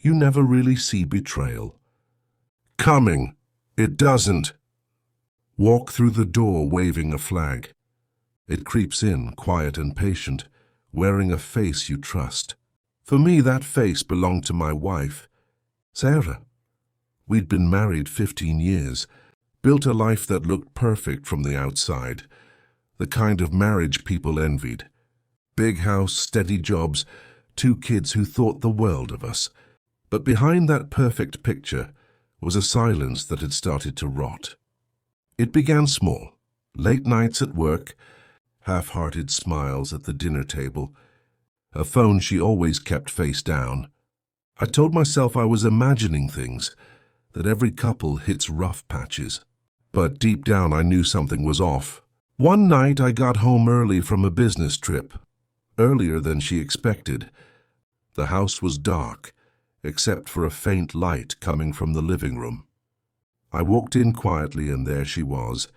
you never really see betrayal. Coming. It doesn't. Walk through the door waving a flag. It creeps in, quiet and patient, wearing a face you trust. For me, that face belonged to my wife, Sarah. We'd been married 15 years, built a life that looked perfect from the outside, the kind of marriage people envied. Big house, steady jobs, 2 kids who thought the world of us. But behind that perfect picture was a silence that had started to rot. It began small, late nights at work, half-hearted smiles at the dinner table, a phone she always kept face down. I told myself I was imagining things, that every couple hits rough patches. But deep down I knew something was off. One night I got home early from a business trip, earlier than she expected. The house was dark, except for a faint light coming from the living room. I walked in quietly and there she was,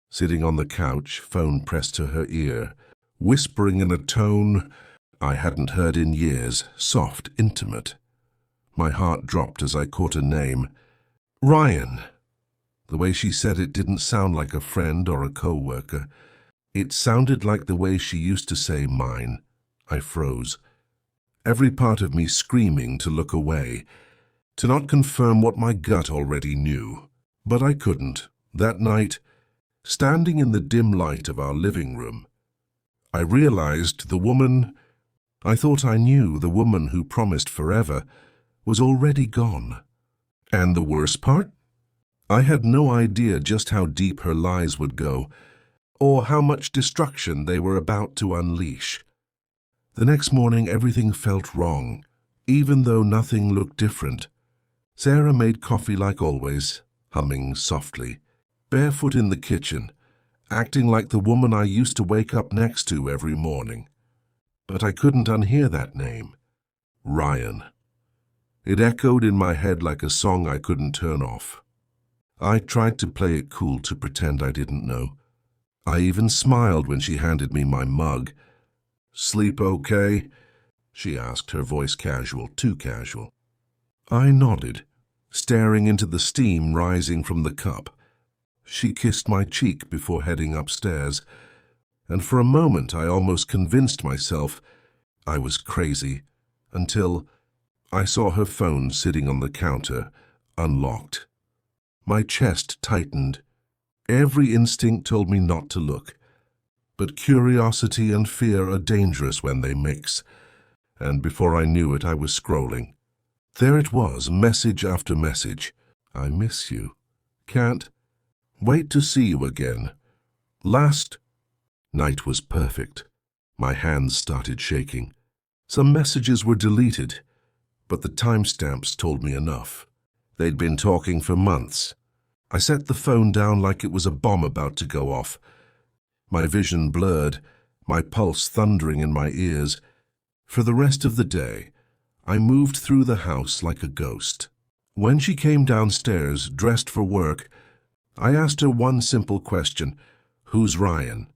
sitting on the couch, phone pressed to her ear, whispering in a tone I hadn't heard in years, soft, intimate. My heart dropped as I caught a name. Ryan. The way she said it didn't sound like a friend or a co-worker. It sounded like the way she used to say mine. I froze. Every part of me screaming to look away, to not confirm what my gut already knew. But I couldn't. That night, standing in the dim light of our living room, I realized the woman I thought I knew, the woman who promised forever, was already gone. And the worst part? I had no idea just how deep her lies would go, or how much destruction they were about to unleash. The next morning everything felt wrong, even though nothing looked different. Sarah made coffee like always, humming softly, barefoot in the kitchen, acting like the woman I used to wake up next to every morning. But I couldn't unhear that name. Ryan. It echoed in my head like a song I couldn't turn off. I tried to play it cool, to pretend I didn't know. I even smiled when she handed me my mug. "Sleep okay?" she asked, her voice casual, too casual. I nodded, staring into the steam rising from the cup. She kissed my cheek before heading upstairs, and for a moment I almost convinced myself I was crazy, until I saw her phone sitting on the counter, unlocked. My chest tightened. Every instinct told me not to look, but curiosity and fear are dangerous when they mix, and before I knew it I was scrolling. There it was, message after message. "I miss you. Can't wait to see you again. Last night was perfect." My hands started shaking. Some messages were deleted, but the timestamps told me enough. They'd been talking for months. I set the phone down like it was a bomb about to go off. My vision blurred, my pulse thundering in my ears. For the rest of the day, I moved through the house like a ghost. When she came downstairs, dressed for work, I asked her one simple question: "Who's Ryan?"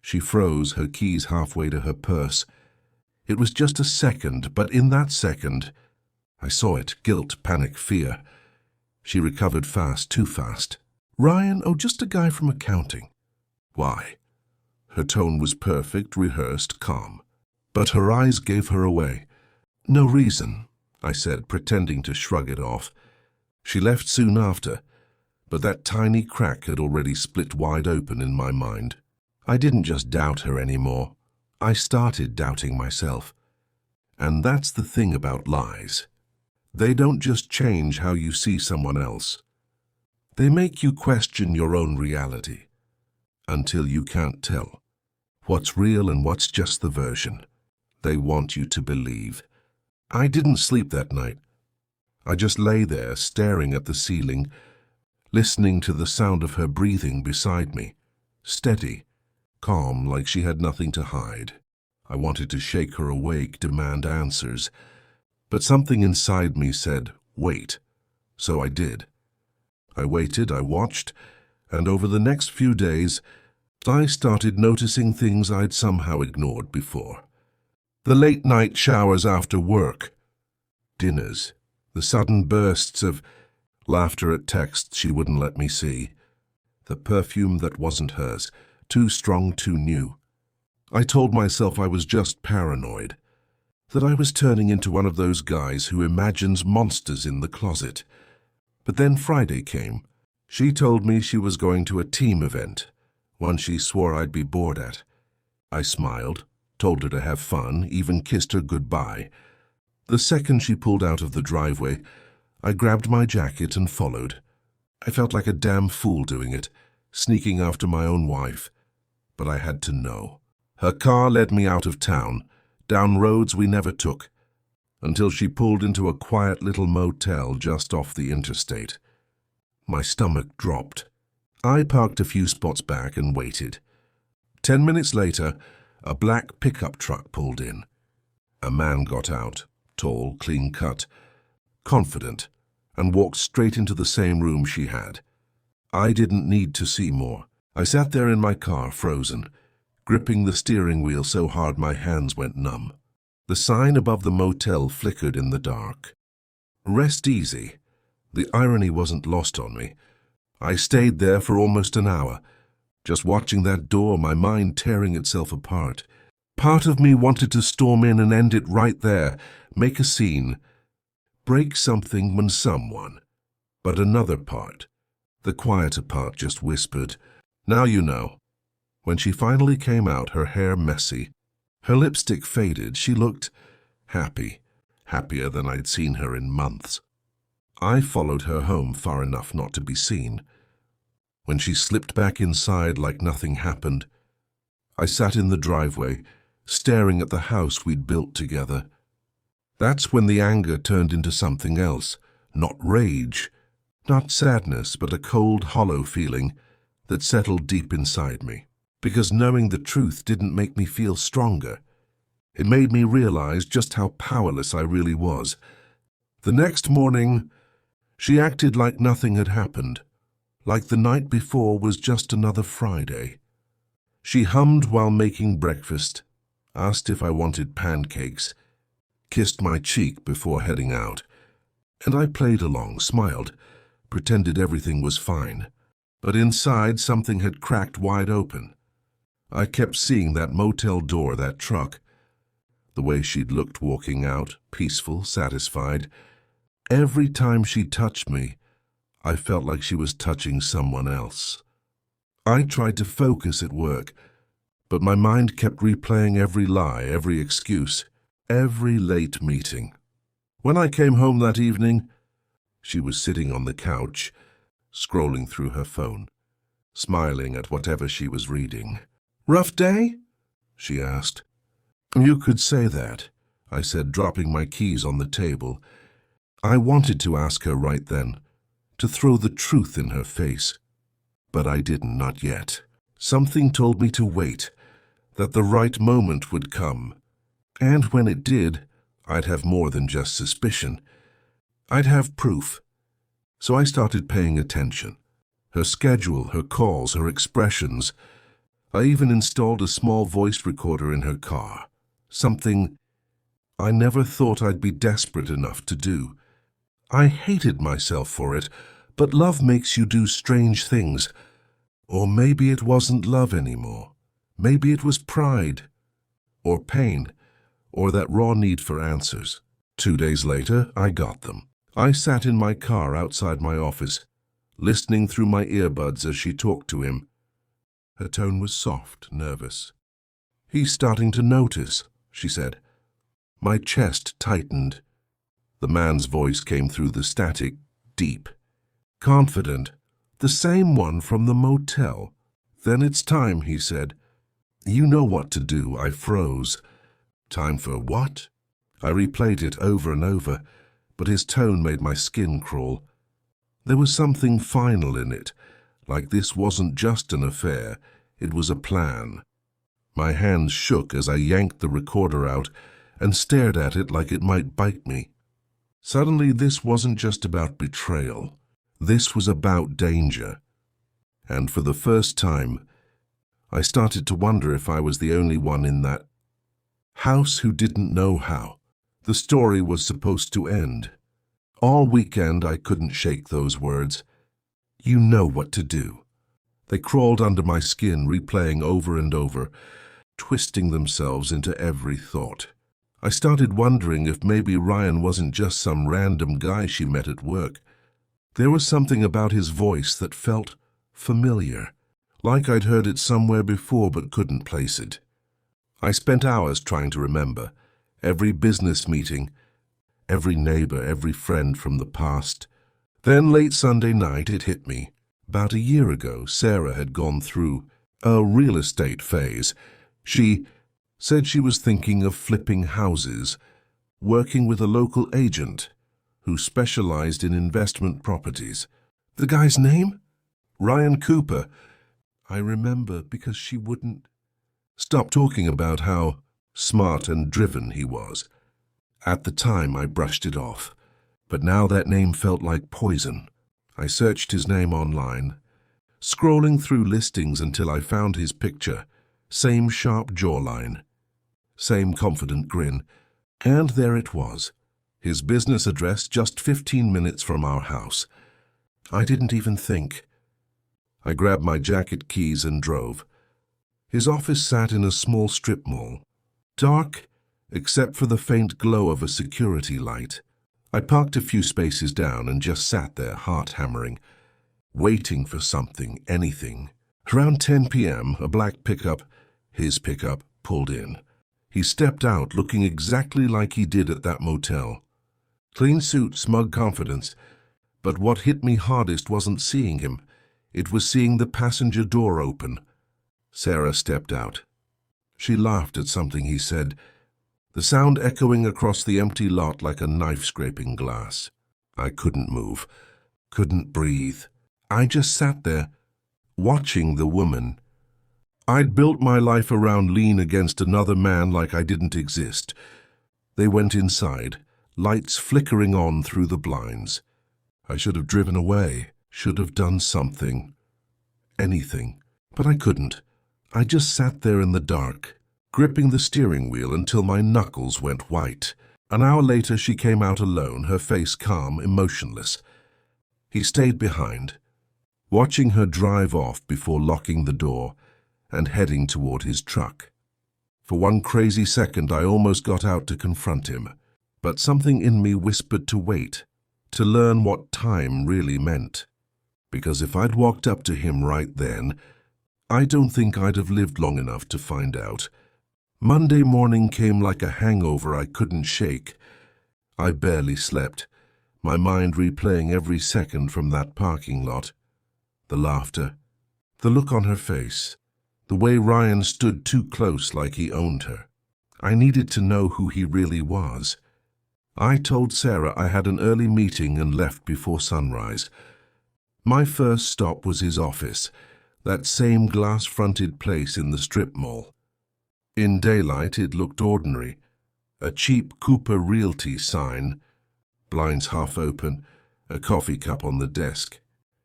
She froze, her keys halfway to her purse. It was just a second, but in that second, I saw it: guilt, panic, fear. She recovered fast, too fast. "Ryan? Oh, just a guy from accounting." "Why?" Her tone was perfect, rehearsed, calm. But her eyes gave her away. "No reason," I said, pretending to shrug it off. She left soon after, but that tiny crack had already split wide open in my mind. I didn't just doubt her anymore. I started doubting myself. And that's the thing about lies. They don't just change how you see someone else. They make you question your own reality, until you can't tell what's real and what's just the version they want you to believe. I didn't sleep that night. I just lay there, staring at the ceiling, listening to the sound of her breathing beside me, steady, calm, like she had nothing to hide. I wanted to shake her awake, demand answers, but something inside me said, "Wait." So I did. I waited, I watched, and over the next few days, I started noticing things I'd somehow ignored before. The late-night showers after work, dinners, The sudden bursts of laughter at texts she wouldn't let me see. The perfume that wasn't hers, too strong, too new. I told myself I was just paranoid, that I was turning into one of those guys who imagines monsters in the closet. But then Friday came. She told me she was going to a team event, one she swore I'd be bored at. I smiled, told her to have fun, even kissed her goodbye. The second she pulled out of the driveway, I grabbed my jacket and followed. I felt like a damn fool doing it, sneaking after my own wife. But I had to know. Her car led me out of town, down roads we never took, until she pulled into a quiet little motel just off the interstate. My stomach dropped. I parked a few spots back and waited. 10 minutes later, a black pickup truck pulled in. A man got out, tall, clean-cut, confident, and walked straight into the same room she had. I didn't need to see more. I sat there in my car, frozen, gripping the steering wheel so hard my hands went numb. The sign above the motel flickered in the dark. Rest easy. The irony wasn't lost on me. I stayed there for almost an hour, just watching that door, my mind tearing itself apart. Part of me wanted to storm in and end it right there, make a scene, break something when someone. But another part, the quieter part, just whispered, "Now you know." When she finally came out, her hair messy, her lipstick faded, she looked happy, happier than I'd seen her in months. I followed her home far enough not to be seen. When she slipped back inside like nothing happened, I sat in the driveway, staring at the house we'd built together. That's when the anger turned into something else, not rage, not sadness, but a cold, hollow feeling that settled deep inside me. Because knowing the truth didn't make me feel stronger. It made me realize just how powerless I really was. The next morning, she acted like nothing had happened, like the night before was just another Friday. She hummed while making breakfast, asked if I wanted pancakes, kissed my cheek before heading out, and I played along, smiled, pretended everything was fine. But inside, something had cracked wide open. I kept seeing that motel door, that truck, the way she'd looked walking out, peaceful, satisfied. Every time she touched me, I felt like she was touching someone else. I tried to focus at work, but my mind kept replaying every lie, every excuse, every late meeting. When I came home that evening, she was sitting on the couch, scrolling through her phone, smiling at whatever she was reading. "Rough day?" she asked. "You could say that," I said, dropping my keys on the table. I wanted to ask her right then, to throw the truth in her face. But I didn't, not yet. Something told me to wait, that the right moment would come. And when it did, I'd have more than just suspicion. I'd have proof. So I started paying attention. Her schedule, her calls, her expressions. I even installed a small voice recorder in her car, something I never thought I'd be desperate enough to do. I hated myself for it, but love makes you do strange things. Or maybe it wasn't love anymore. Maybe it was pride, or pain, or that raw need for answers. 2 days later, I got them. I sat in my car outside my office, listening through my earbuds as she talked to him. Her tone was soft, nervous. "He's starting to notice," she said. My chest tightened. The man's voice came through the static, deep, confident, the same one from the motel. "Then it's time," he said. "You know what to do." I froze. Time for what? I replayed it over and over, but his tone made my skin crawl. There was something final in it, like this wasn't just an affair, it was a plan. My hands shook as I yanked the recorder out and stared at it like it might bite me. Suddenly, this wasn't just about betrayal. This was about danger. And for the first time, I started to wonder if I was the only one in that house who didn't know how the story was supposed to end. All weekend I couldn't shake those words. You know what to do. They crawled under my skin, replaying over and over, twisting themselves into every thought. I started wondering if maybe Ryan wasn't just some random guy she met at work. There was something about his voice that felt familiar, like I'd heard it somewhere before but couldn't place it. I spent hours trying to remember every business meeting, every neighbor, every friend from the past. Then late Sunday night it hit me. About a year ago, Sarah had gone through a real estate phase. She said she was thinking of flipping houses, working with a local agent who specialized in investment properties. The guy's name? Ryan Cooper. I remember because she wouldn't stop talking about how smart and driven he was. At the time, I brushed it off, but now that name felt like poison. I searched his name online, scrolling through listings until I found his picture. Same sharp jawline, same confident grin, and there it was. His business address just 15 minutes from our house. I didn't even think. I grabbed my jacket keys and drove. His office sat in a small strip mall, dark except for the faint glow of a security light. I parked a few spaces down and just sat there, heart hammering, waiting for something, anything. Around 10 p.m., a black pickup, his pickup, pulled in. He stepped out looking exactly like he did at that motel. Clean suit, smug confidence. But what hit me hardest wasn't seeing him. It was seeing the passenger door open. Sarah stepped out. She laughed at something he said, the sound echoing across the empty lot like a knife scraping glass. I couldn't move, couldn't breathe. I just sat there, watching the woman. I'd built my life around lean against another man like I didn't exist. They went inside, lights flickering on through the blinds. I should have driven away, should have done something. Anything. But I couldn't. I just sat there in the dark, gripping the steering wheel until my knuckles went white. An hour later she came out alone, her face calm, emotionless. He stayed behind, watching her drive off before locking the door and heading toward his truck. For one crazy second I almost got out to confront him, but something in me whispered to wait, to learn what time really meant. Because if I'd walked up to him right then, I don't think I'd have lived long enough to find out. Monday morning came like a hangover I couldn't shake. I barely slept, my mind replaying every second from that parking lot. The laughter, the look on her face, the way Ryan stood too close like he owned her. I needed to know who he really was. I told Sarah I had an early meeting and left before sunrise. My first stop was his office, that same glass-fronted place in the strip mall. In daylight it looked ordinary, a cheap Cooper Realty sign, blinds half open, a coffee cup on the desk.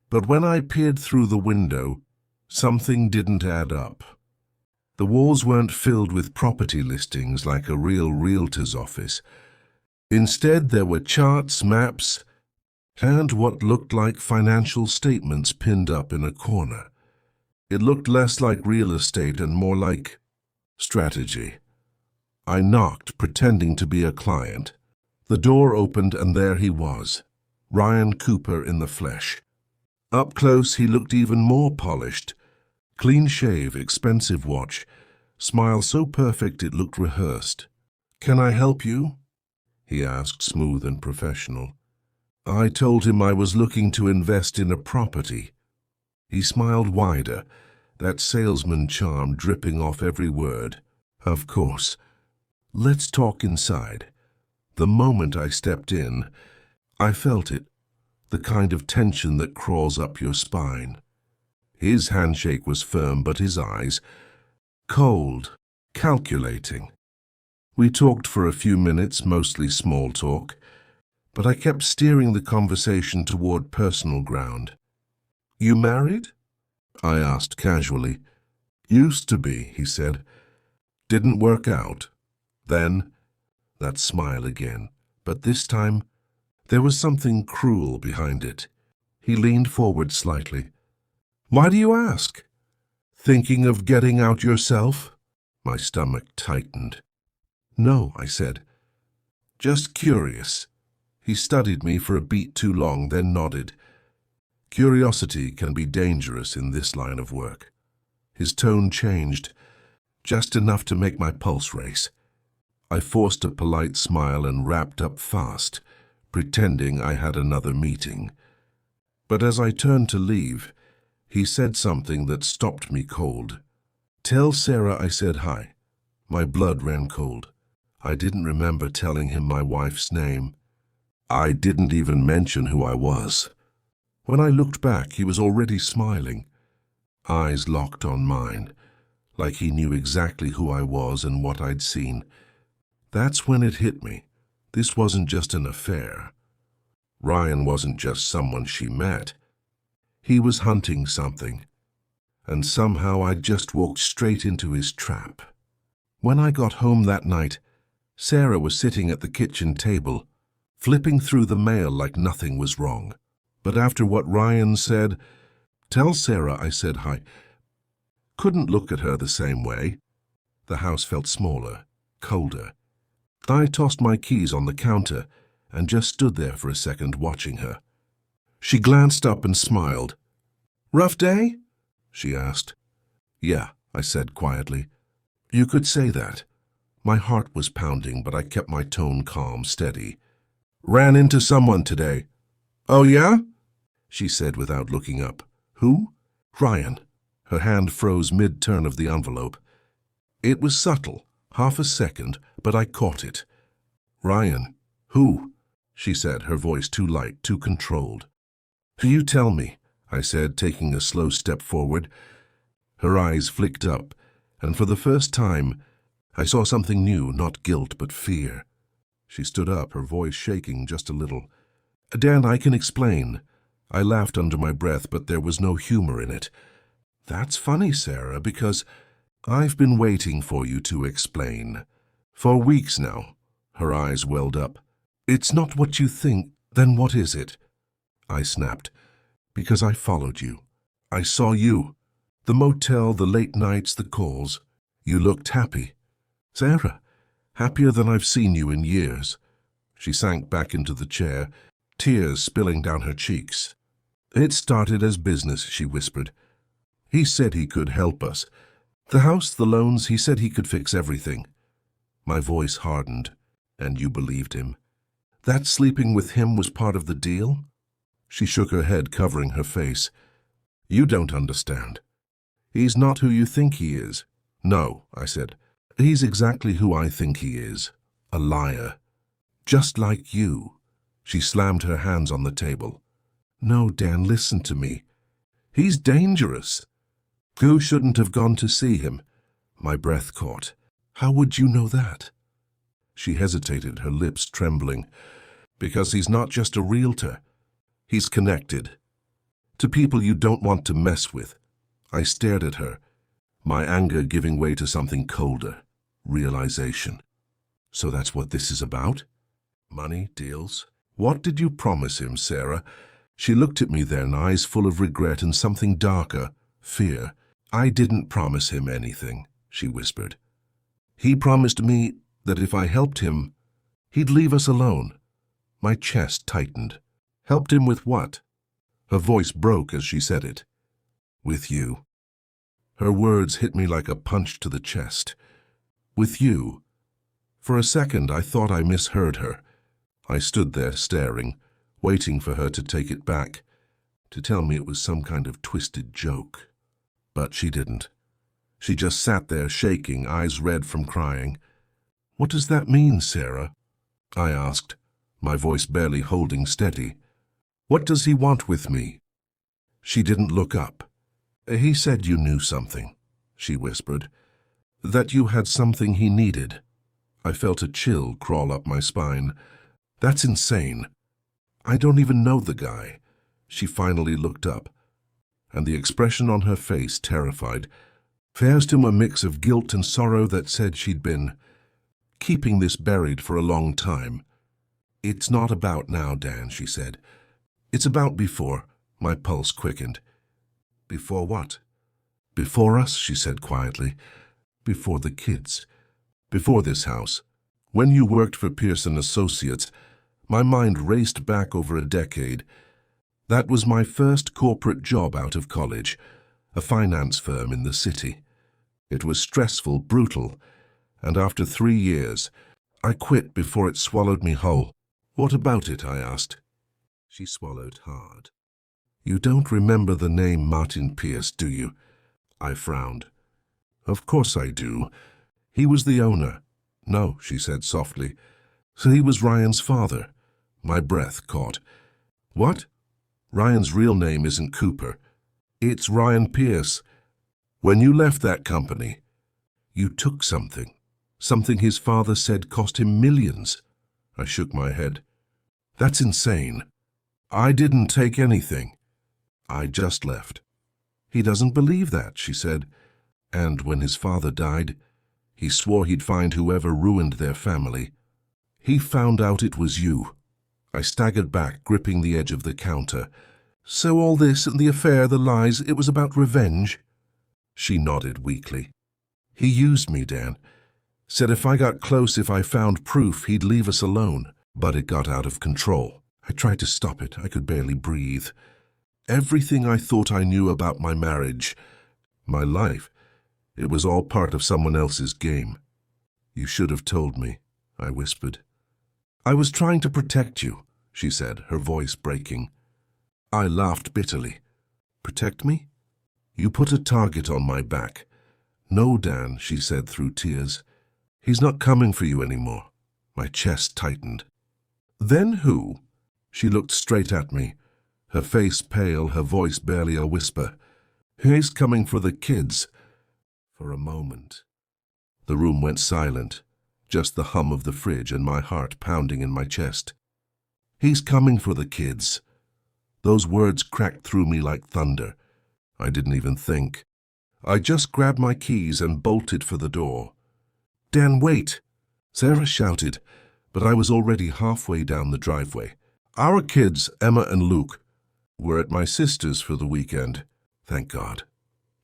But when I peered through the window, something didn't add up. The walls weren't filled with property listings like a real realtor's office. Instead, there were charts, maps, and what looked like financial statements pinned up in a corner. It looked less like real estate and more like strategy. I knocked, pretending to be a client. The door opened and there he was, Ryan Cooper in the flesh. Up close he looked even more polished. Clean shave, expensive watch, smile so perfect it looked rehearsed. "Can I help you?" he asked, smooth and professional. I told him I was looking to invest in a property. He smiled wider, that salesman charm dripping off every word. "Of course. Let's talk inside." The moment I stepped in, I felt it, the kind of tension that crawls up your spine. His handshake was firm, but his eyes, cold, calculating. We talked for a few minutes, mostly small talk, but I kept steering the conversation toward personal ground. "You married?" I asked casually. "Used to be," he said. "Didn't work out. Then," that smile again, but this time There was something cruel behind it. He leaned forward slightly. "Why do you ask? Thinking of getting out yourself?" My stomach tightened. "No," I said. "Just curious." He studied me for a beat too long, then nodded. Curiosity can be dangerous in this line of work. His tone changed, just enough to make my pulse race. I forced a polite smile and wrapped up fast, pretending I had another meeting. But as I turned to leave, he said something that stopped me cold. "Tell Sarah I said hi." My blood ran cold. I didn't remember telling him my wife's name. I didn't even mention who I was. When I looked back, he was already smiling, eyes locked on mine, like he knew exactly who I was and what I'd seen. That's when it hit me. This wasn't just an affair. Ryan wasn't just someone she met. He was hunting something, and somehow I just walked straight into his trap. When I got home that night, Sarah was sitting at the kitchen table, flipping through the mail like nothing was wrong. But after what Ryan said, "Tell Sarah I said hi," couldn't look at her the same way. The house felt smaller, colder. I tossed my keys on the counter and just stood there for a second watching her. She glanced up and smiled. "Rough day?" she asked. "Yeah," I said quietly. "You could say that." My heart was pounding, but I kept my tone calm, steady. "Ran into someone today." "Oh, yeah?" she said without looking up. "Who?" "Ryan." Her hand froze mid-turn of the envelope. It was subtle, half a second, but I caught it. "Ryan. Who?" she said, her voice too light, too controlled. "You tell me," I said, taking a slow step forward. Her eyes flicked up, and for the first time, I saw something new, not guilt, but fear. She stood up, her voice shaking just a little. "Dan, I can explain." I laughed under my breath, but there was no humor in it. "That's funny, Sarah, because I've been waiting for you to explain. For weeks now." Her eyes welled up. "It's not what you think, then what is it?" I snapped. "Because I followed you. I saw you. The motel, the late nights, the calls. You looked happy. Sarah, happier than I've seen you in years." She sank back into the chair, tears spilling down her cheeks. "It started as business," she whispered. "He said he could help us. The house, the loans, he said he could fix everything." My voice hardened. "And you believed him? That sleeping with him was part of the deal?" She shook her head, covering her face. "You don't understand. He's not who you think he is." "No," I said. "He's exactly who I think he is. A liar. Just like you." She slammed her hands on the table. "No, Dan, listen to me. He's dangerous. Who shouldn't have gone to see him?" My breath caught. "How would you know that?" She hesitated, her lips trembling. "Because he's not just a realtor. He's connected. To people you don't want to mess with." I stared at her, my anger giving way to something colder. Realization. "So that's what this is about? Money, deals? What did you promise him, Sarah?" She looked at me then, eyes full of regret and something darker, fear. "I didn't promise him anything," she whispered. "He promised me that if I helped him, he'd leave us alone." My chest tightened. "Helped him with what?" Her voice broke as she said it. "With you." Her words hit me like a punch to the chest. "With you." For a second, I thought I misheard her. I stood there staring, waiting for her to take it back, to tell me it was some kind of twisted joke. But she didn't. She just sat there shaking, eyes red from crying. "What does that mean, Sarah?" I asked, my voice barely holding steady. "What does he want with me?" She didn't look up. "He said you knew something," she whispered. "That you had something he needed." I felt a chill crawl up my spine. "That's insane. I don't even know the guy." She finally looked up, and the expression on her face terrified. First him a mix of guilt and sorrow that said she'd been keeping this buried for a long time. "It's not about now, Dan," she said. "It's about before." My pulse quickened. "Before what?" "Before us," she said quietly. "Before the kids. Before this house. When you worked for Pearson Associates, my mind raced back over a decade. That was my first corporate job out of college, a finance firm in the city. It was stressful, brutal, and after 3 years, I quit before it swallowed me whole." "What about it?" I asked. She swallowed hard. "You don't remember the name Martin Pierce, do you?" I frowned. "Of course I do. He was the owner." "No," she said softly. "So he was Ryan's father." My breath caught. "What?" "Ryan's real name isn't Cooper. It's Ryan Pierce. When you left that company, you took something. Something his father said cost him millions." I shook my head. "That's insane. I didn't take anything. I just left." "He doesn't believe that," she said. "And when his father died, he swore he'd find whoever ruined their family. He found out it was you." I staggered back, gripping the edge of the counter. "So all this and the affair, the lies, it was about revenge?" She nodded weakly. "He used me, Dan. Said if I got close, if I found proof, he'd leave us alone. But it got out of control. I tried to stop it. I could barely breathe. Everything I thought I knew about my marriage, my life, it was all part of someone else's game." "You should have told me," I whispered. "I was trying to protect you," she said, her voice breaking. I laughed bitterly. "Protect me? You put a target on my back." "No, Dan," she said through tears. "He's not coming for you anymore." My chest tightened. "Then who?" She looked straight at me, her face pale, her voice barely a whisper. "He's coming for the kids." For a moment, the room went silent, just the hum of the fridge and my heart pounding in my chest. "He's coming for the kids." Those words cracked through me like thunder. I didn't even think. I just grabbed my keys and bolted for the door. "Dan, wait!" Sarah shouted, but I was already halfway down the driveway. "Our kids, Emma and Luke, were at my sister's for the weekend. Thank God."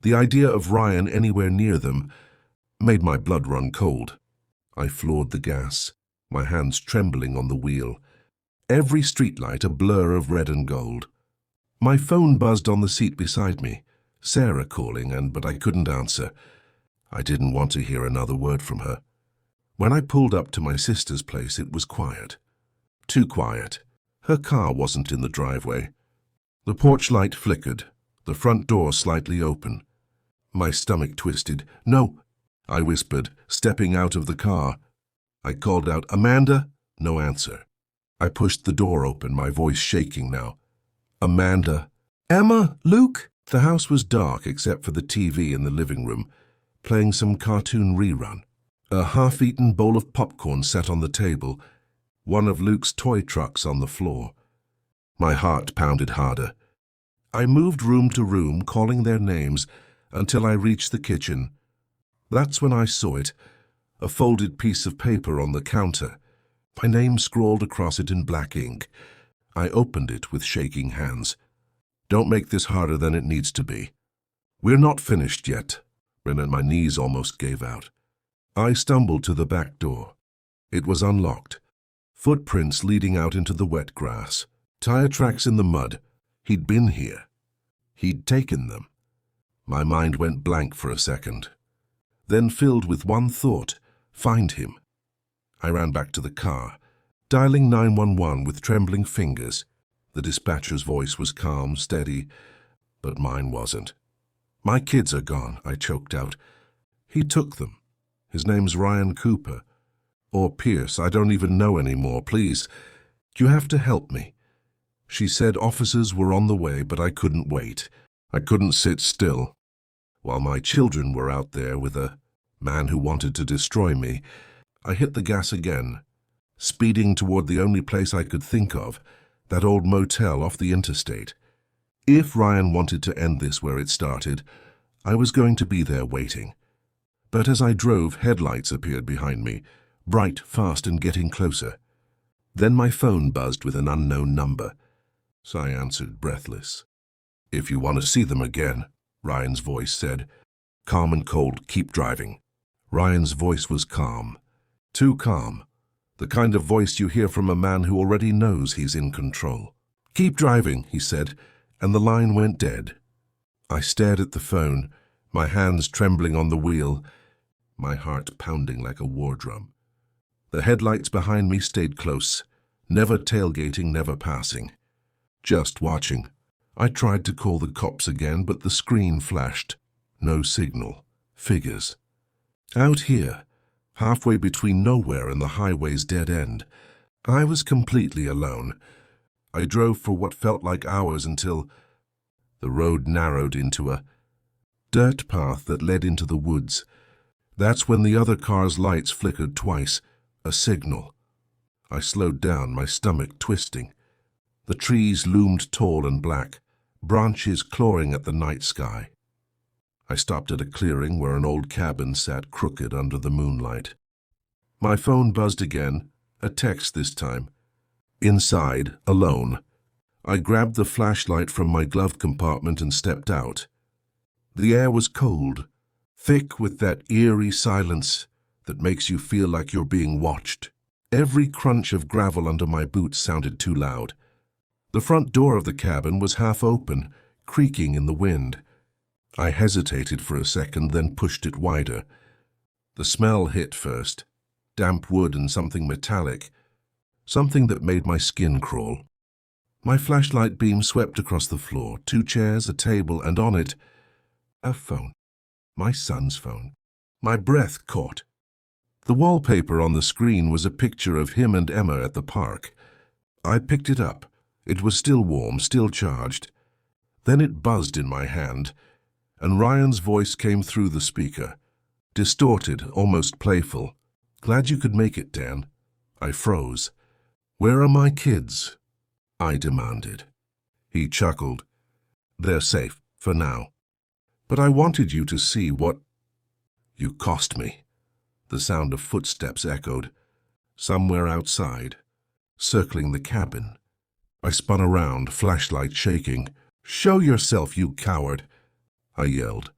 The idea of Ryan anywhere near them made my blood run cold. I floored the gas, my hands trembling on the wheel. Every streetlight a blur of red and gold. My phone buzzed on the seat beside me, Sarah calling, but I couldn't answer. I didn't want to hear another word from her. When I pulled up to my sister's place, it was quiet. Too quiet. Her car wasn't in the driveway. The porch light flickered, the front door slightly open. My stomach twisted. "No," I whispered, stepping out of the car. I called out, "Amanda?" No answer. I pushed the door open, my voice shaking now. "Amanda." "Emma? Luke?" The house was dark except for the TV in the living room, playing some cartoon rerun. A half-eaten bowl of popcorn sat on the table, one of Luke's toy trucks on the floor. My heart pounded harder. I moved room to room, calling their names, until I reached the kitchen. That's when I saw it, a folded piece of paper on the counter, my name scrawled across it in black ink. I opened it with shaking hands. "Don't make this harder than it needs to be. We're not finished yet," and my knees almost gave out. I stumbled to the back door. It was unlocked. Footprints leading out into the wet grass. Tire tracks in the mud. He'd been here. He'd taken them. My mind went blank for a second, then filled with one thought: find him. I ran back to the car, dialing 911 with trembling fingers. The dispatcher's voice was calm, steady, but mine wasn't. "My kids are gone," I choked out. "He took them. His name's Ryan Cooper. Or Pierce, I don't even know anymore. Please, you have to help me." She said officers were on the way, but I couldn't wait. I couldn't sit still. While my children were out there with a man who wanted to destroy me, I hit the gas again, speeding toward the only place I could think of, that old motel off the interstate. If Ryan wanted to end this where it started, I was going to be there waiting. But as I drove, headlights appeared behind me, bright, fast, and getting closer. Then my phone buzzed with an unknown number, so I answered breathless. "If you want to see them again," Ryan's voice said. "Calm and cold, keep driving." Ryan's voice was calm. Too calm. The kind of voice you hear from a man who already knows he's in control. "Keep driving," he said, and the line went dead. I stared at the phone, my hands trembling on the wheel, my heart pounding like a war drum. The headlights behind me stayed close, never tailgating, never passing. Just watching. I tried to call the cops again, but the screen flashed. No signal. Figures. Out here, halfway between nowhere and the highway's dead end, I was completely alone. I drove for what felt like hours until the road narrowed into a dirt path that led into the woods. That's when the other car's lights flickered twice. A signal. I slowed down, my stomach twisting. The trees loomed tall and black, branches clawing at the night sky. I stopped at a clearing where an old cabin sat crooked under the moonlight. My phone buzzed again, a text this time. Inside, alone. I grabbed the flashlight from my glove compartment and stepped out. The air was cold, thick with that eerie silence that makes you feel like you're being watched. Every crunch of gravel under my boots sounded too loud. The front door of the cabin was half open, creaking in the wind. I hesitated for a second, then pushed it wider. The smell hit first, damp wood and something metallic, something that made my skin crawl. My flashlight beam swept across the floor, 2 chairs, a table, and on it, a phone. My son's phone. My breath caught. The wallpaper on the screen was a picture of him and Emma at the park. I picked it up. It was still warm, still charged. Then it buzzed in my hand, and Ryan's voice came through the speaker, distorted, almost playful. "Glad you could make it, Dan." I froze. "Where are my kids?" I demanded. He chuckled. "They're safe, for now. But I wanted you to see what you cost me." The sound of footsteps echoed, somewhere outside, circling the cabin. I spun around, flashlight shaking. "Show yourself, you coward!" I yelled.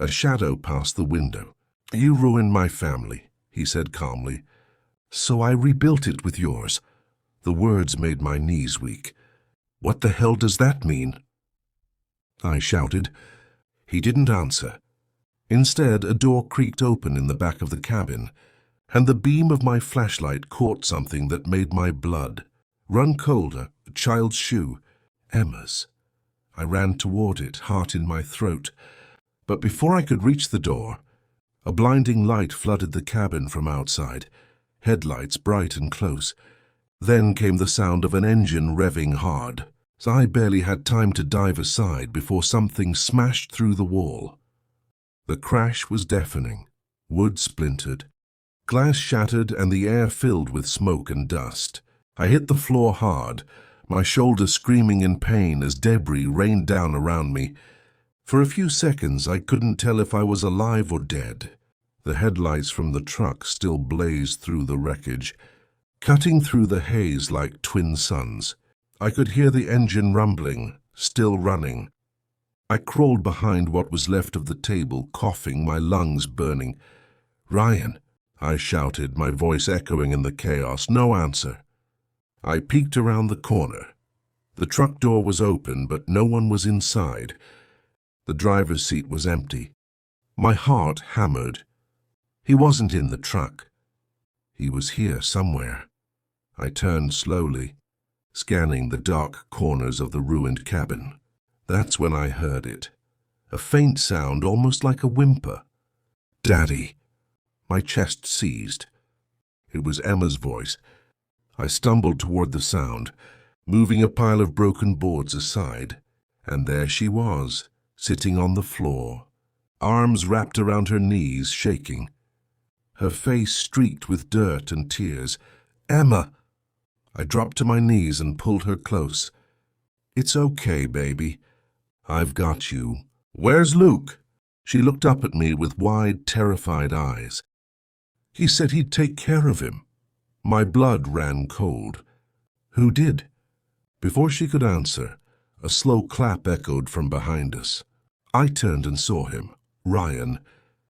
A shadow passed the window. "You ruined my family," he said calmly. "So I rebuilt it with yours." The words made my knees weak. "What the hell does that mean?" I shouted. He didn't answer. Instead, a door creaked open in the back of the cabin, and the beam of my flashlight caught something that made my blood run colder, a child's shoe, Emma's. I ran toward it, heart in my throat. But before I could reach the door, a blinding light flooded the cabin from outside, headlights bright and close. Then came the sound of an engine revving hard. So I barely had time to dive aside before something smashed through the wall. The crash was deafening. Wood splintered. Glass shattered and the air filled with smoke and dust. I hit the floor hard, my shoulder screaming in pain as debris rained down around me. For a few seconds I couldn't tell if I was alive or dead. The headlights from the truck still blazed through the wreckage, cutting through the haze like twin suns. I could hear the engine rumbling, still running. I crawled behind what was left of the table, coughing, my lungs burning. "Ryan," I shouted, my voice echoing in the chaos. No answer. I peeked around the corner. The truck door was open, but no one was inside. The driver's seat was empty. My heart hammered. He wasn't in the truck. He was here somewhere. I turned slowly, scanning the dark corners of the ruined cabin. That's when I heard it. A faint sound, almost like a whimper. "Daddy." My chest seized. It was Emma's voice. I stumbled toward the sound, moving a pile of broken boards aside. And there she was, sitting on the floor, arms wrapped around her knees, shaking. Her face streaked with dirt and tears. "Emma!" I dropped to my knees and pulled her close. "It's okay, baby. I've got you." "Where's Luke?" She looked up at me with wide, terrified eyes. "He said he'd take care of him." My blood ran cold. Who did? Before she could answer, a slow clap echoed from behind us. I turned and saw him, Ryan,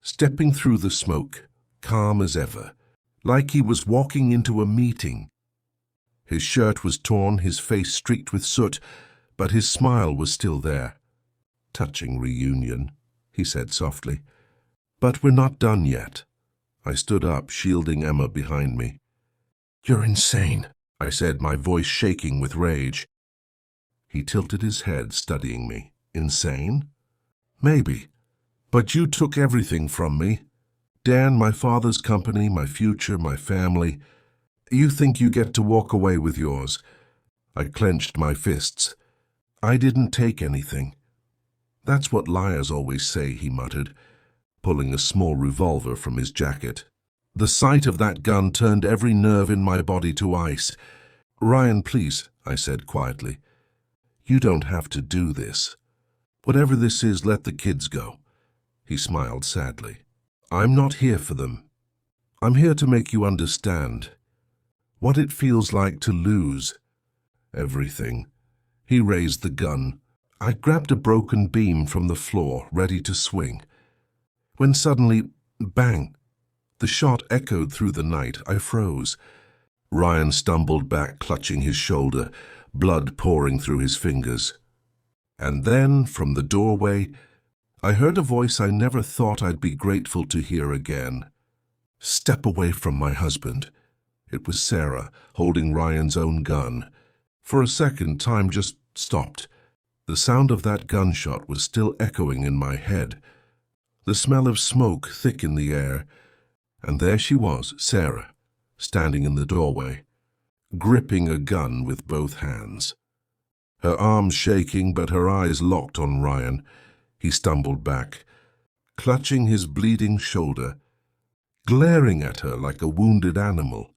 stepping through the smoke, calm as ever, like he was walking into a meeting. His shirt was torn, his face streaked with soot, but his smile was still there. "Touching reunion," he said softly. "But we're not done yet." I stood up, shielding Emma behind me. "You're insane," I said, my voice shaking with rage. He tilted his head, studying me. "Insane? Maybe. But you took everything from me. Dan, my father's company, my future, my family. You think you get to walk away with yours." I clenched my fists. "I didn't take anything." "That's what liars always say," he muttered, pulling a small revolver from his jacket. The sight of that gun turned every nerve in my body to ice. "Ryan, please," I said quietly. "You don't have to do this. Whatever this is, let the kids go." He smiled sadly. "I'm not here for them. I'm here to make you understand what it feels like to lose everything." He raised the gun. I grabbed a broken beam from the floor, ready to swing. When suddenly, bang! The shot echoed through the night. I froze. Ryan stumbled back, clutching his shoulder, blood pouring through his fingers. And then, from the doorway, I heard a voice I never thought I'd be grateful to hear again. "Step away from my husband." It was Sarah, holding Ryan's own gun. For a second, time just stopped. The sound of that gunshot was still echoing in my head. The smell of smoke thick in the air. And there she was, Sarah, standing in the doorway, gripping a gun with both hands. Her arms shaking, but her eyes locked on Ryan. He stumbled back, clutching his bleeding shoulder, glaring at her like a wounded animal.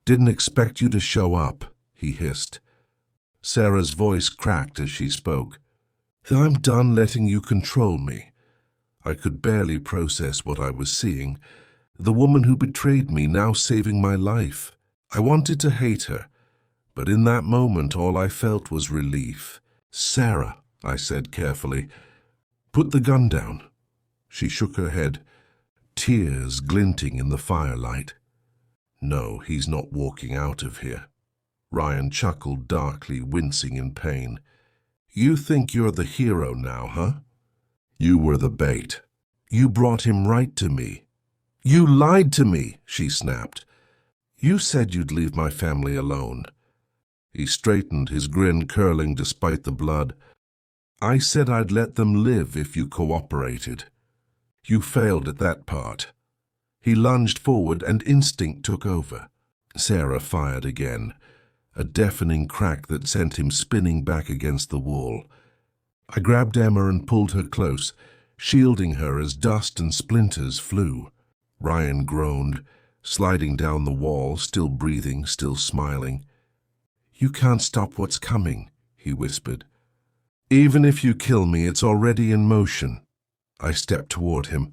"Didn't expect you to show up," he hissed. Sarah's voice cracked as she spoke. "I'm done letting you control me." I could barely process what I was seeing. The woman who betrayed me, now saving my life. I wanted to hate her, but in that moment all I felt was relief. "Sarah," I said carefully, "put the gun down." She shook her head, tears glinting in the firelight. "No, he's not walking out of here." Ryan chuckled darkly, wincing in pain. "You think you're the hero now, huh? You were the bait. You brought him right to me." "You lied to me," she snapped. "You said you'd leave my family alone." He straightened, his grin curling despite the blood. "I said I'd let them live if you cooperated. You failed at that part." He lunged forward and instinct took over. Sarah fired again, a deafening crack that sent him spinning back against the wall. I grabbed Emma and pulled her close, shielding her as dust and splinters flew. Ryan groaned, sliding down the wall, still breathing, still smiling. "You can't stop what's coming," he whispered. "Even if you kill me, it's already in motion." I stepped toward him,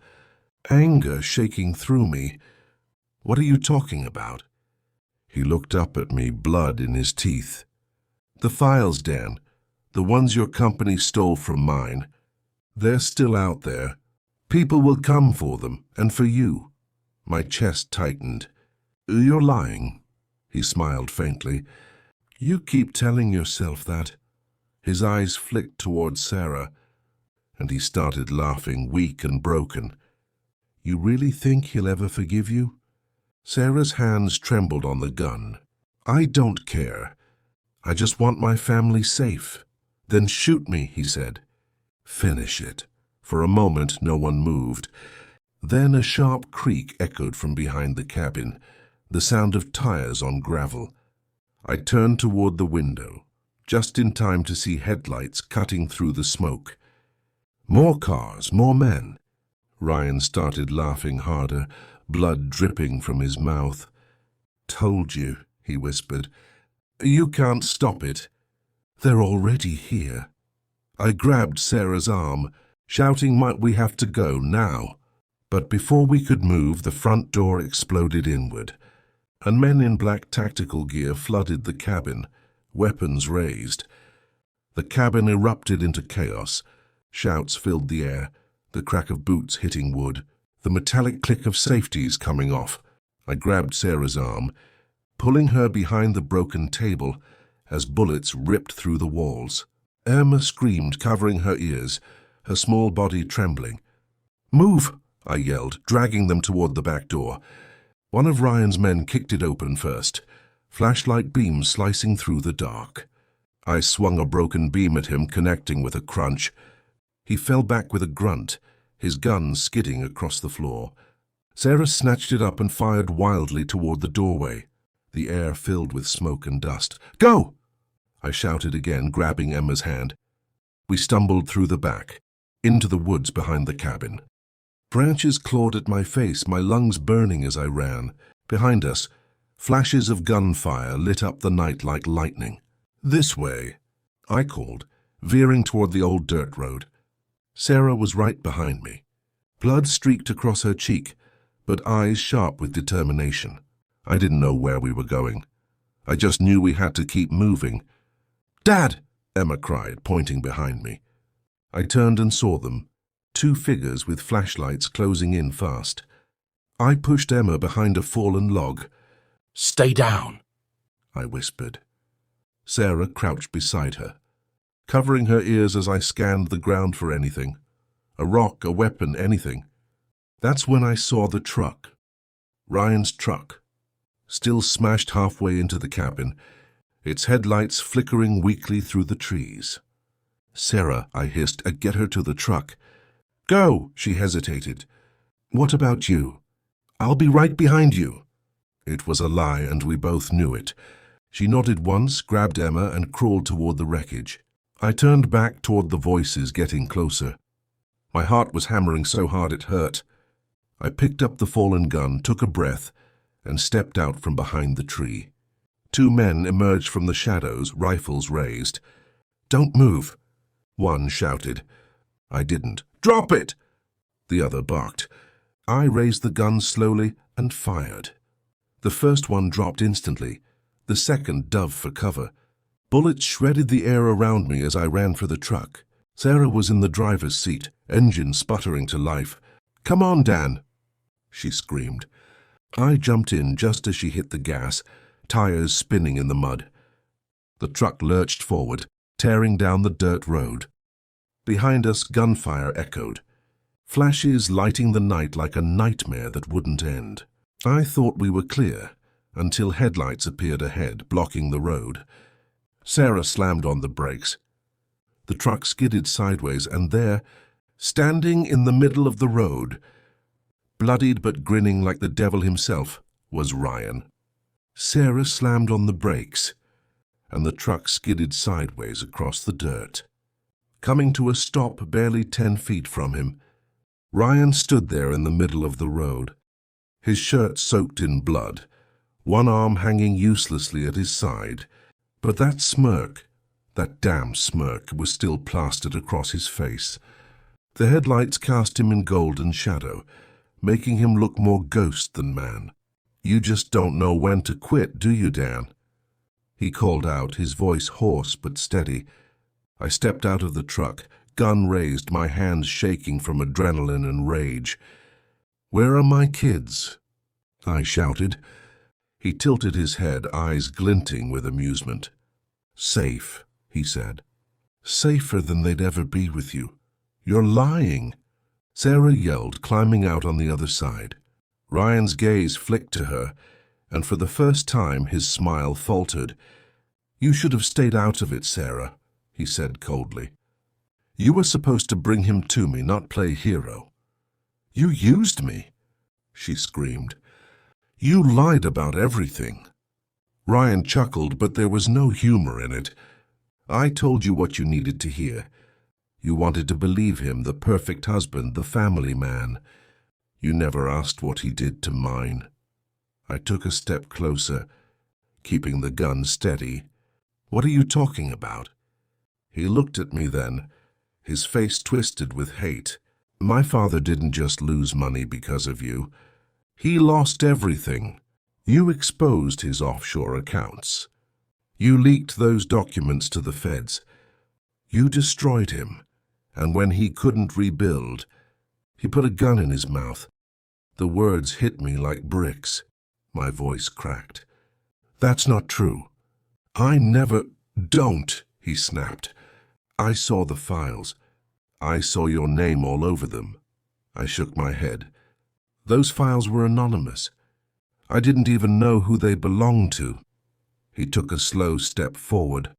anger shaking through me. "What are you talking about?" He looked up at me, blood in his teeth. "The files, Dan. The ones your company stole from mine. They're still out there. People will come for them, and for you." My chest tightened. "You're lying." He smiled faintly. "You keep telling yourself that." His eyes flicked towards Sarah, and he started laughing, weak and broken. "You really think he'll ever forgive you?" Sarah's hands trembled on the gun. "I don't care. I just want my family safe." "Then shoot me," he said. "Finish it." For a moment, no one moved. Then a sharp creak echoed from behind the cabin, the sound of tires on gravel. I turned toward the window, just in time to see headlights cutting through the smoke. More cars, more men. Ryan started laughing harder, blood dripping from his mouth. "Told you," he whispered. "You can't stop it. They're already here." I grabbed Sarah's arm, shouting, "Might we have to go now?" But before we could move, the front door exploded inward. and men in black tactical gear flooded the cabin, weapons raised. The cabin erupted into chaos. Shouts filled the air, the crack of boots hitting wood, the metallic click of safeties coming off. I grabbed Sarah's arm, pulling her behind the broken table as bullets ripped through the walls. Emma screamed, covering her ears, her small body trembling. "Move!" I yelled, dragging them toward the back door. One of Ryan's men kicked it open first, flashlight beams slicing through the dark. I swung a broken beam at him, connecting with a crunch. He fell back with a grunt, his gun skidding across the floor. Sarah snatched it up and fired wildly toward the doorway, the air filled with smoke and dust. "Go!" I shouted again, grabbing Emma's hand. We stumbled through the back, into the woods behind the cabin. Branches clawed at my face, my lungs burning as I ran. Behind us, flashes of gunfire lit up the night like lightning. "This way," I called, veering toward the old dirt road. Sarah was right behind me. Blood streaked across her cheek, but eyes sharp with determination. I didn't know where we were going. I just knew we had to keep moving. "Dad!" Emma cried, pointing behind me. I turned and saw them, two figures with flashlights closing in fast. I pushed Emma behind a fallen log. "Stay down," I whispered. Sarah crouched beside her, covering her ears as I scanned the ground for anything. A rock, a weapon, anything. That's when I saw the truck. Ryan's truck, still smashed halfway into the cabin, its headlights flickering weakly through the trees. "Sarah," I hissed, "get her to the truck." "Go," she hesitated. "What about you?" "I'll be right behind you." It was a lie, and we both knew it. She nodded once, grabbed Emma, and crawled toward the wreckage. I turned back toward the voices getting closer. My heart was hammering so hard it hurt. I picked up the fallen gun, took a breath, and stepped out from behind the tree. Two men emerged from the shadows, rifles raised. "Don't move," one shouted. I didn't. "Drop it!" the other barked. I raised the gun slowly and fired. The first one dropped instantly, the second dove for cover. Bullets shredded the air around me as I ran for the truck. Sarah was in the driver's seat, engine sputtering to life. "Come on, Dan," she screamed. I jumped in just as she hit the gas, tires spinning in the mud. The truck lurched forward, tearing down the dirt road. Behind us, gunfire echoed, flashes lighting the night like a nightmare that wouldn't end. I thought we were clear, until headlights appeared ahead, blocking the road. Sarah slammed on the brakes. The truck skidded sideways, and there, standing in the middle of the road, bloodied but grinning like the devil himself, was Ryan. Sarah slammed on the brakes, and the truck skidded sideways across the dirt. Coming to a stop barely 10 feet from him, Ryan stood there in the middle of the road, his shirt soaked in blood, one arm hanging uselessly at his side. But that smirk, that damn smirk, was still plastered across his face. The headlights cast him in golden shadow, making him look more ghost than man. "You just don't know when to quit, do you, Dan?" he called out, his voice hoarse but steady. I stepped out of the truck, gun raised, my hands shaking from adrenaline and rage. "Where are my kids?" I shouted. He tilted his head, eyes glinting with amusement. "Safe," he said. "Safer than they'd ever be with you. You're lying." Sarah yelled, climbing out on the other side. Ryan's gaze flicked to her, and for the first time his smile faltered. "You should have stayed out of it, Sarah," he said coldly. "You were supposed to bring him to me, not play hero." "You used me," she screamed. "You lied about everything." Ryan chuckled, but there was no humor in it. "I told you what you needed to hear. You wanted to believe him, the perfect husband, the family man. You never asked what he did to mine." I took a step closer, keeping the gun steady. "What are you talking about?" He looked at me then, his face twisted with hate. "My father didn't just lose money because of you. He lost everything. You exposed his offshore accounts. You leaked those documents to the feds. You destroyed him, and when he couldn't rebuild, he put a gun in his mouth. The words hit me like bricks. My voice cracked. That's not true. I never... Don't, he snapped. I saw the files. I saw your name all over them. I shook my head. Those files were anonymous. I didn't even know who they belonged to. He took a slow step forward.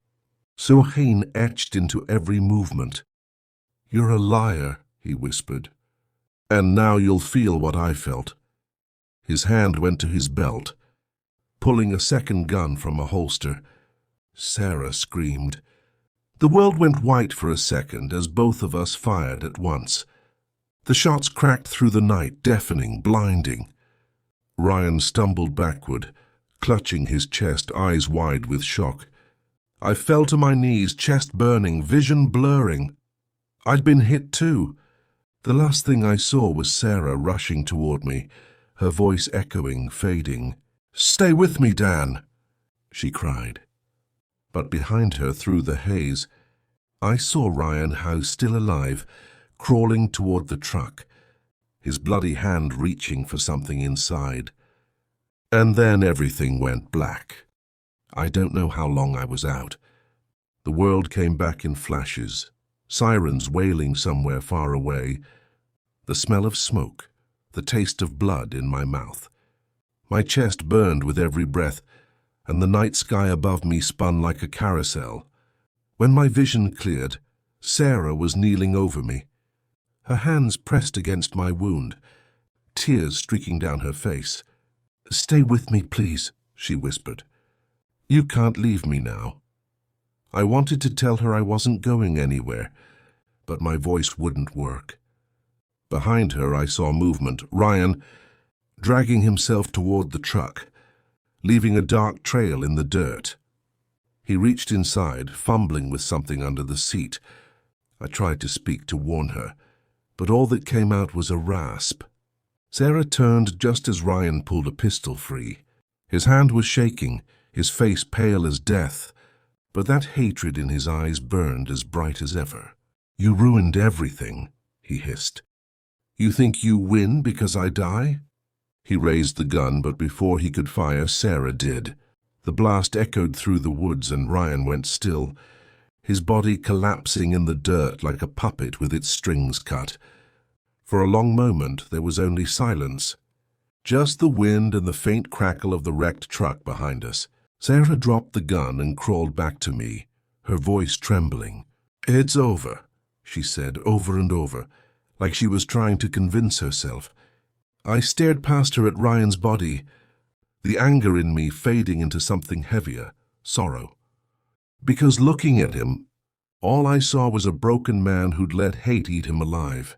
Suhain etched into every movement. You're a liar, he whispered. And now you'll feel what I felt. His hand went to his belt, pulling a second gun from a holster. Sarah screamed. The world went white for a second as both of us fired at once. The shots cracked through the night, deafening, blinding. Ryan stumbled backward, clutching his chest, eyes wide with shock. I fell to my knees, chest burning, vision blurring. I'd been hit too. The last thing I saw was Sarah rushing toward me, her voice echoing, fading. Stay with me, Dan, she cried. But behind her, through the haze, I saw Ryan House, still alive, crawling toward the truck, his bloody hand reaching for something inside. And then everything went black. I don't know how long I was out. The world came back in flashes, sirens wailing somewhere far away, the smell of smoke, the taste of blood in my mouth. My chest burned with every breath, and the night sky above me spun like a carousel. When my vision cleared, Sarah was kneeling over me, her hands pressed against my wound, tears streaking down her face. Stay with me, please, she whispered. You can't leave me now. I wanted to tell her I wasn't going anywhere, but my voice wouldn't work. Behind her I saw movement, Ryan dragging himself toward the truck, leaving a dark trail in the dirt. He reached inside, fumbling with something under the seat. I tried to speak, to warn her, but all that came out was a rasp. Sarah turned just as Ryan pulled a pistol free. His hand was shaking, his face pale as death, but that hatred in his eyes burned as bright as ever. You ruined everything, he hissed. You think you win because I die? He raised the gun, but before he could fire, Sarah did. The blast echoed through the woods and Ryan went still, his body collapsing in the dirt like a puppet with its strings cut. For a long moment there was only silence, just the wind and the faint crackle of the wrecked truck behind us. Sarah dropped the gun and crawled back to me, her voice trembling. It's over, she said over and over, like she was trying to convince herself. I stared past her at Ryan's body, the anger in me fading into something heavier, sorrow. Because looking at him, all I saw was a broken man who'd let hate eat him alive.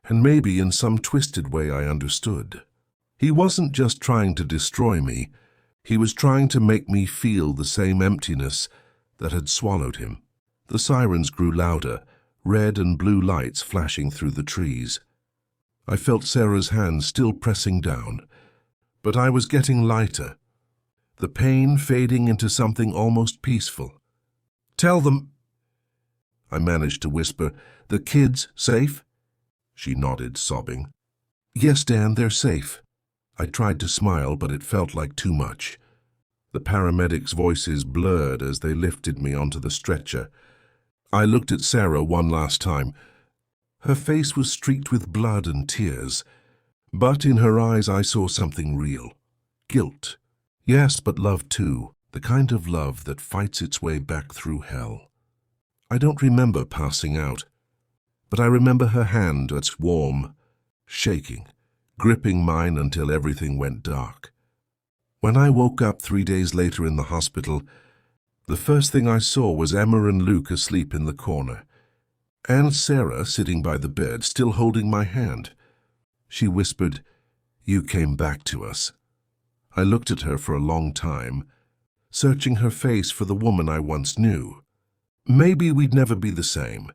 And maybe in some twisted way I understood. He wasn't just trying to destroy me, he was trying to make me feel the same emptiness that had swallowed him. The sirens grew louder, red and blue lights flashing through the trees. I felt Sarah's hand still pressing down, but I was getting lighter, the pain fading into something almost peaceful. Tell them, I managed to whisper, the kids safe? She nodded, sobbing. Yes, Dan, they're safe. I tried to smile, but it felt like too much. The paramedics' voices blurred as they lifted me onto the stretcher. I looked at Sarah one last time. Her face was streaked with blood and tears, but in her eyes I saw something real. Guilt. Yes, but love too, the kind of love that fights its way back through hell. I don't remember passing out, but I remember her hand, that's warm, shaking, gripping mine until everything went dark. When I woke up 3 days later in the hospital, the first thing I saw was Emma and Luke asleep in the corner, and Sarah sitting by the bed, still holding my hand. She whispered, You came back to us. I looked at her for a long time, searching her face for the woman I once knew. Maybe we'd never be the same,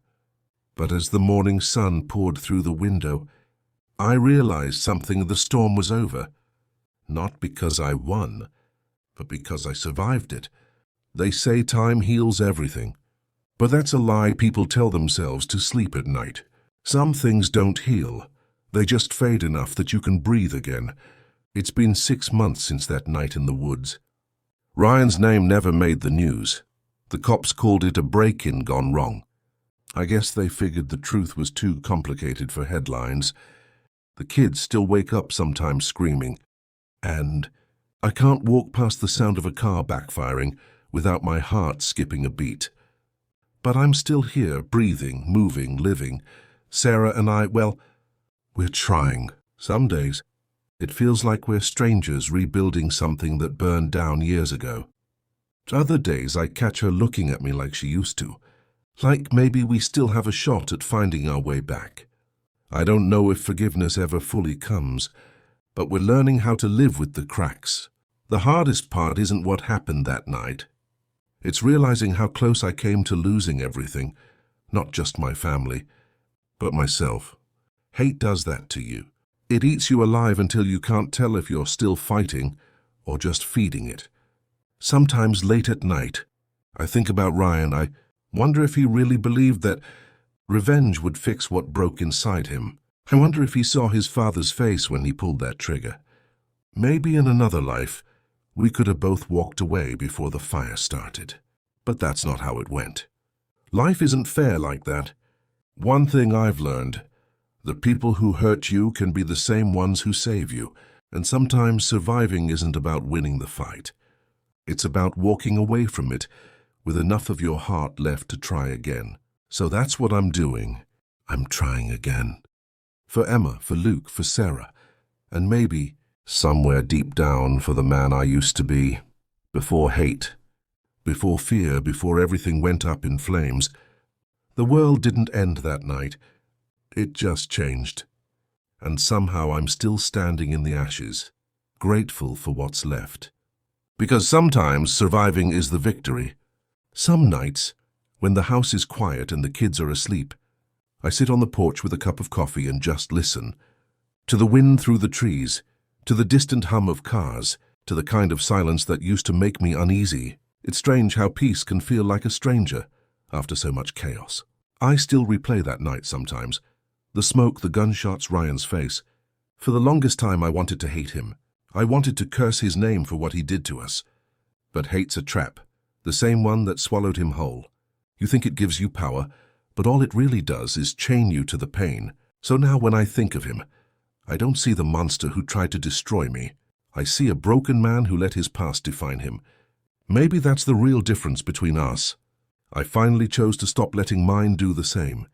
but as the morning sun poured through the window, I realized something. The storm was over. not because I won, but because I survived it. They say time heals everything, but that's a lie people tell themselves to sleep at night. Some things don't heal. They just fade enough that you can breathe again. It's been 6 months since that night in the woods. Ryan's name never made the news. The cops called it a break-in gone wrong. I guess they figured the truth was too complicated for headlines. The kids still wake up sometimes screaming, and I can't walk past the sound of a car backfiring without my heart skipping a beat. But I'm still here, breathing, moving, living. Sarah and I, well, we're trying. Some days, it feels like we're strangers rebuilding something that burned down years ago. Other days, I catch her looking at me like she used to, like maybe we still have a shot at finding our way back. I don't know if forgiveness ever fully comes, but we're learning how to live with the cracks. The hardest part isn't what happened that night. It's realizing how close I came to losing everything, not just my family, but myself. Hate does that to you. It eats you alive until you can't tell if you're still fighting or just feeding it. Sometimes late at night, I think about Ryan. I wonder if he really believed that revenge would fix what broke inside him. I wonder if he saw his father's face when he pulled that trigger. Maybe in another life, we could have both walked away before the fire started. But that's not how it went. Life isn't fair like that. One thing I've learned: the people who hurt you can be the same ones who save you, and sometimes surviving isn't about winning the fight. It's about walking away from it with enough of your heart left to try again. So that's what I'm doing. I'm trying again. For Emma, for Luke, for Sarah, and maybe, somewhere deep down, for the man I used to be. Before hate, before fear, before everything went up in flames. The world didn't end that night. It just changed. And somehow I'm still standing in the ashes, grateful for what's left. Because sometimes surviving is the victory. Some nights, when the house is quiet and the kids are asleep, I sit on the porch with a cup of coffee and just listen. To the wind through the trees, to the distant hum of cars, to the kind of silence that used to make me uneasy. It's strange how peace can feel like a stranger after so much chaos. I still replay that night sometimes. The smoke, the gunshots, Ryan's face. For the longest time I wanted to hate him. I wanted to curse his name for what he did to us. But hate's a trap, the same one that swallowed him whole. You think it gives you power, but all it really does is chain you to the pain. So now when I think of him, I don't see the monster who tried to destroy me. I see a broken man who let his past define him. Maybe that's the real difference between us. I finally chose to stop letting mine do the same.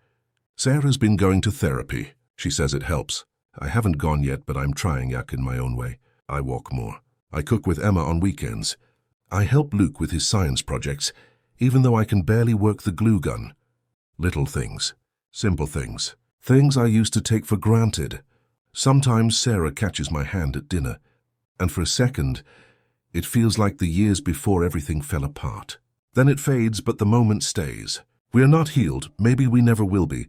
Sarah's been going to therapy. She says it helps. I haven't gone yet, but I'm trying in my own way. I walk more. I cook with Emma on weekends. I help Luke with his science projects, even though I can barely work the glue gun. Little things. Simple things. Things I used to take for granted. Sometimes Sarah catches my hand at dinner, and for a second, it feels like the years before everything fell apart. Then it fades, but the moment stays. We are not healed, maybe we never will be,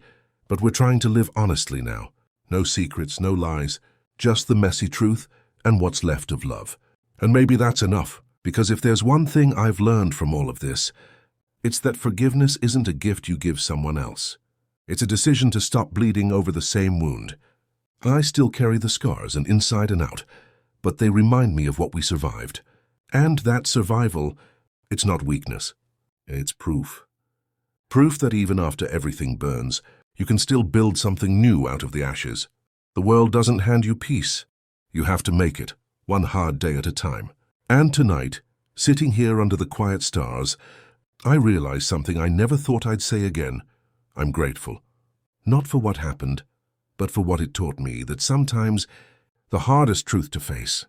but we're trying to live honestly now. No secrets, no lies, just the messy truth and what's left of love. And maybe that's enough, because if there's one thing I've learned from all of this, it's that forgiveness isn't a gift you give someone else. It's a decision to stop bleeding over the same wound. I still carry the scars, and inside and out, but they remind me of what we survived. And that survival, it's not weakness. It's proof. Proof that even after everything burns, you can still build something new out of the ashes. The world doesn't hand you peace. You have to make it, one hard day at a time. And tonight, sitting here under the quiet stars, I realize something I never thought I'd say again. I'm grateful. Not for what happened, but for what it taught me, that sometimes the hardest truth to face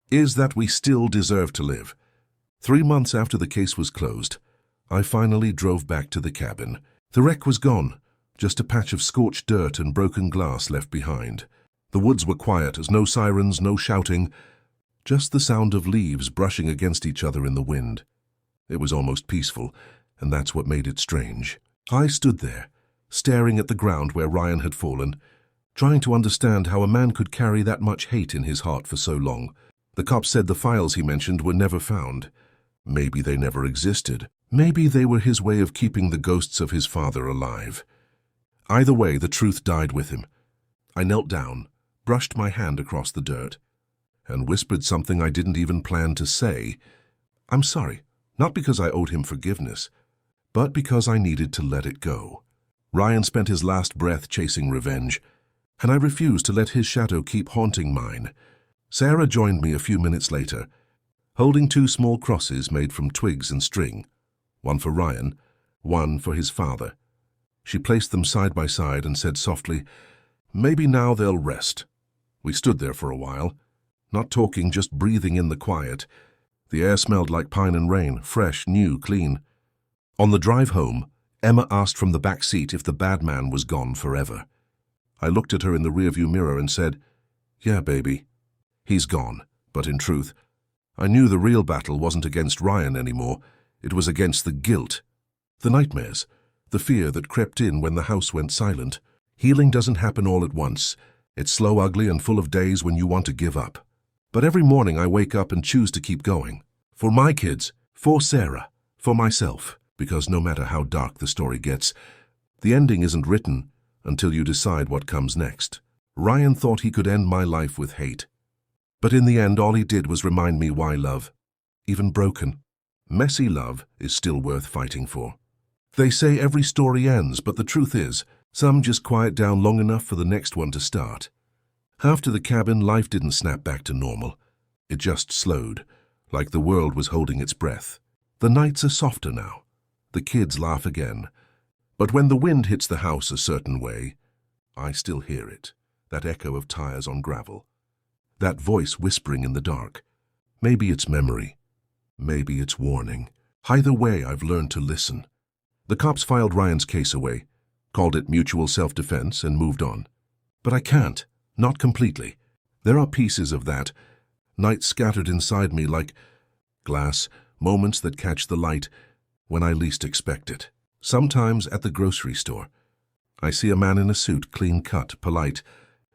is that we still deserve to live. 3 months after the case was closed, I finally drove back to the cabin. The wreck was gone, just a patch of scorched dirt and broken glass left behind. The woods were quiet, as no sirens, no shouting, just the sound of leaves brushing against each other in the wind. It was almost peaceful, and that's what made it strange. I stood there, staring at the ground where Ryan had fallen, trying to understand how a man could carry that much hate in his heart for so long. The cops said the files he mentioned were never found. Maybe they never existed. Maybe they were his way of keeping the ghosts of his father alive. Either way, the truth died with him. I knelt down, brushed my hand across the dirt, and whispered something I didn't even plan to say. I'm sorry, not because I owed him forgiveness, but because I needed to let it go. Ryan spent his last breath chasing revenge, and I refused to let his shadow keep haunting mine. Sarah joined me a few minutes later, holding 2 small crosses made from twigs and string, one for Ryan, one for his father. She placed them side by side and said softly, "Maybe now they'll rest." We stood there for a while, not talking, just breathing in the quiet. The air smelled like pine and rain, fresh, new, clean. On the drive home, Emma asked from the back seat if the bad man was gone forever. I looked at her in the rearview mirror and said, "Yeah, baby, he's gone." But in truth, I knew the real battle wasn't against Ryan anymore. It was against the guilt, the nightmares, the fear that crept in when the house went silent. Healing doesn't happen all at once. It's slow, ugly, and full of days when you want to give up. But every morning I wake up and choose to keep going. For my kids, for Sarah, for myself. Because no matter how dark the story gets, the ending isn't written until you decide what comes next. Ryan thought he could end my life with hate. But in the end, all he did was remind me why love, even broken, messy love, is still worth fighting for. They say every story ends, but the truth is, some just quiet down long enough for the next one to start. After the cabin, life didn't snap back to normal. It just slowed, like the world was holding its breath. The nights are softer now. The kids laugh again. But when the wind hits the house a certain way, I still hear it, that echo of tires on gravel, that voice whispering in the dark. Maybe it's memory. Maybe it's warning. Either way, I've learned to listen. The cops filed Ryan's case away, called it mutual self-defense, and moved on. But I can't, not completely. There are pieces of that night scattered inside me like glass, moments that catch the light when I least expect it. Sometimes at the grocery store, I see a man in a suit, clean-cut, polite,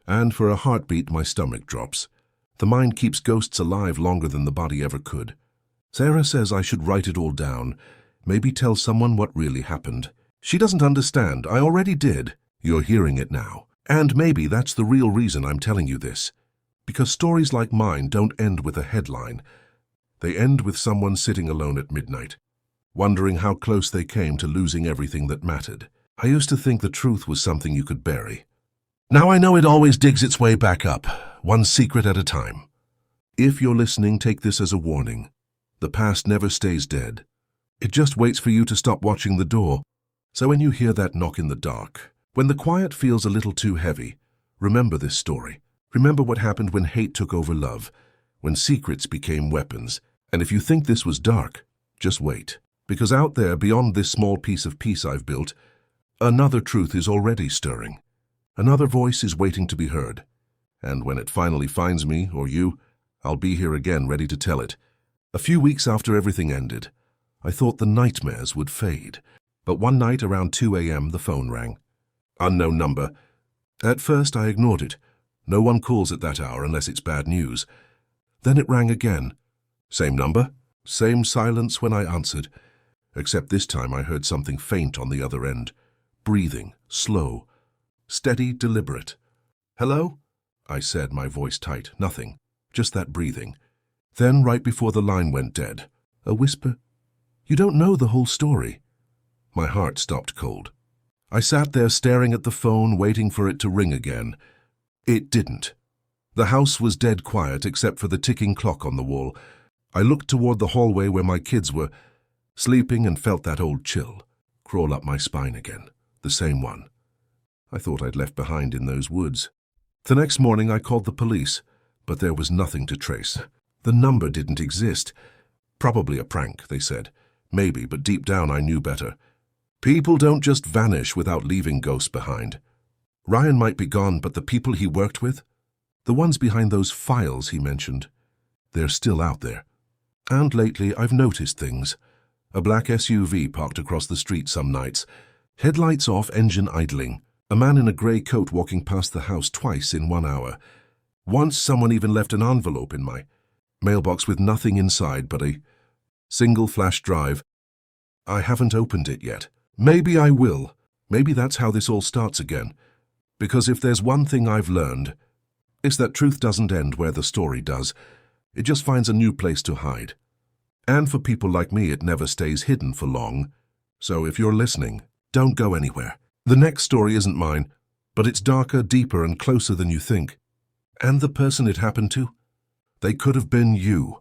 and for a heartbeat my stomach drops. The mind keeps ghosts alive longer than the body ever could. Sarah says I should write it all down, maybe tell someone what really happened. She doesn't understand. I already did. You're hearing it now. And maybe that's the real reason I'm telling you this. Because stories like mine don't end with a headline. They end with someone sitting alone at midnight, wondering how close they came to losing everything that mattered. I used to think the truth was something you could bury. Now I know it always digs its way back up, one secret at a time. If you're listening, take this as a warning. The past never stays dead. It just waits for you to stop watching the door. So when you hear that knock in the dark, when the quiet feels a little too heavy, remember this story. Remember what happened when hate took over love, when secrets became weapons. And if you think this was dark, just wait. Because out there, beyond this small piece of peace I've built, another truth is already stirring. Another voice is waiting to be heard. And when it finally finds me, or you, I'll be here again ready to tell it. A few weeks after everything ended, I thought the nightmares would fade. But one night around 2 a.m. the phone rang. Unknown number. At first I ignored it. No one calls at that hour unless it's bad news. Then it rang again. Same number, same silence when I answered. Except this time I heard something faint on the other end. Breathing, slow, steady, deliberate. "Hello?" I said, my voice tight. Nothing, just that breathing. Then, right before the line went dead, a whisper, "You don't know the whole story." My heart stopped cold. I sat there staring at the phone, waiting for it to ring again. It didn't. The house was dead quiet except for the ticking clock on the wall. I looked toward the hallway where my kids were sleeping and felt that old chill crawl up my spine again. The same one I thought I'd left behind in those woods. The next morning I called the police, but there was nothing to trace. The number didn't exist. Probably a prank, they said. Maybe, but deep down I knew better. People don't just vanish without leaving ghosts behind. Ryan might be gone, but the people he worked with, the ones behind those files he mentioned, they're still out there. And lately I've noticed things. A black SUV parked across the street some nights, headlights off, engine idling. A man in a grey coat walking past the house twice in 1 hour. Once someone even left an envelope in my Mailbox with nothing inside but a single flash drive. I haven't opened it yet. Maybe I will. Maybe that's how this all starts again. Because if there's one thing I've learned, it's that truth doesn't end where the story does. It just finds a new place to hide. And for people like me, it never stays hidden for long. So if you're listening, don't go anywhere. The next story isn't mine, but it's darker, deeper, and closer than you think. And the person it happened to? They could have been you.